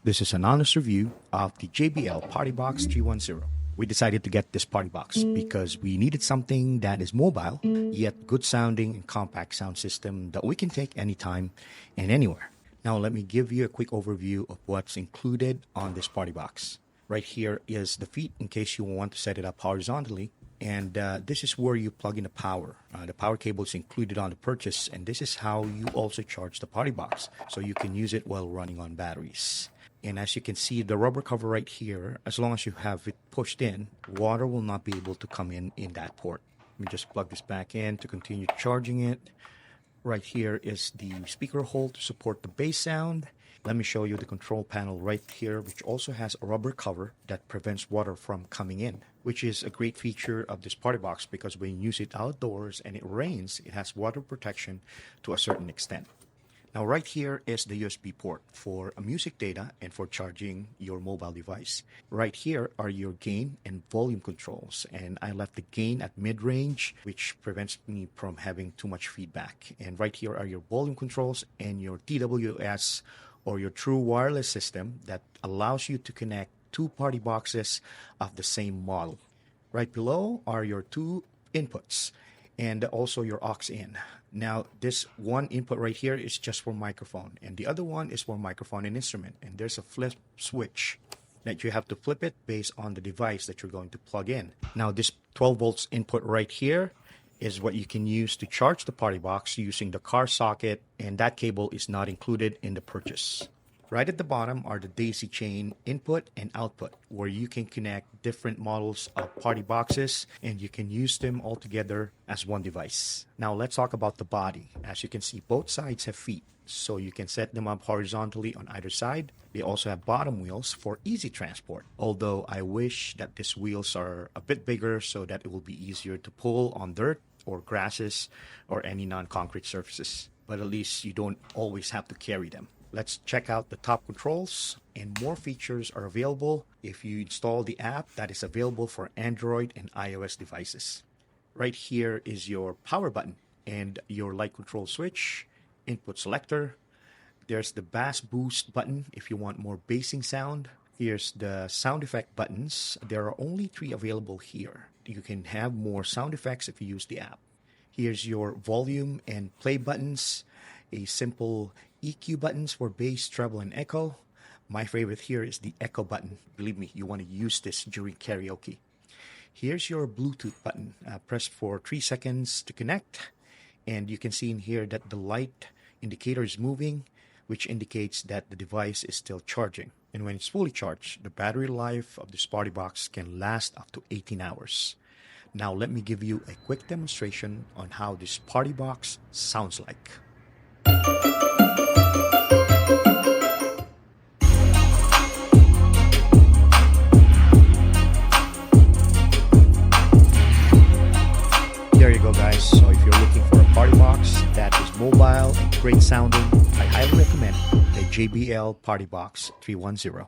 This is an honest review of the JBL PartyBox 310. We decided to get this party box because we needed something that is mobile, yet good sounding and compact sound system that we can take anytime and anywhere. Now let me give you a quick overview of what's included on this party box. Right here is the feet in case you want to set it up horizontally. And this is where you plug in the power. The power cable is included on the purchase, and this is how you also charge the party box, so you can use it while running on batteries. And as you can see, the rubber cover right here, as long as you have it pushed in, water will not be able to come in that port. Let me just plug this back in to continue charging it. Right here is the speaker hole to support the bass sound. Let me show you the control panel right here, which also has a rubber cover that prevents water from coming in, which is a great feature of this party box because when you use it outdoors and it rains, it has water protection to a certain extent. Now right here is the USB port for music data and for charging your mobile device. Right here are your gain and volume controls, and I left the gain at mid-range, which prevents me from having too much feedback. And right here are your volume controls and your TWS or your true wireless system that allows you to connect two party boxes of the same model. Right below are your two inputs and also your aux in. Now this one input right here is just for microphone, and the other one is for microphone and instrument, and there's a flip switch that you have to flip it based on the device that you're going to plug in. Now this 12 volts input right here is what you can use to charge the party box using the car socket, and that cable is not included in the purchase. Right at the bottom are the daisy chain input and output, where you can connect different models of party boxes and you can use them all together as one device. Now let's talk about the body. As you can see, both sides have feet, so you can set them up horizontally on either side. They also have bottom wheels for easy transport, although I wish that these wheels are a bit bigger so that it will be easier to pull on dirt or grasses or any non-concrete surfaces. But at least you don't always have to carry them. Let's check out the top controls, and more features are available if you install the app that is available for Android and iOS devices. Right here is your power button and your light control switch, input selector. There's the bass boost button if you want more bassing sound. Here's the sound effect buttons. There are only 3 available here. You can have more sound effects if you use the app. Here's your volume and play buttons, a simple EQ buttons for bass, treble, and echo. My favorite here is the echo button. Believe me, you want to use this during karaoke. Here's your Bluetooth button. Press for 3 seconds to connect, and you can see in here that the light indicator is moving, which indicates that the device is still charging. And when it's fully charged, the battery life of this party box can last up to 18 hours. Now let me give you a quick demonstration on how this party box sounds like. There you go, guys. So if you're looking for a party box that is mobile and great sounding, I highly recommend the JBL PartyBox 310.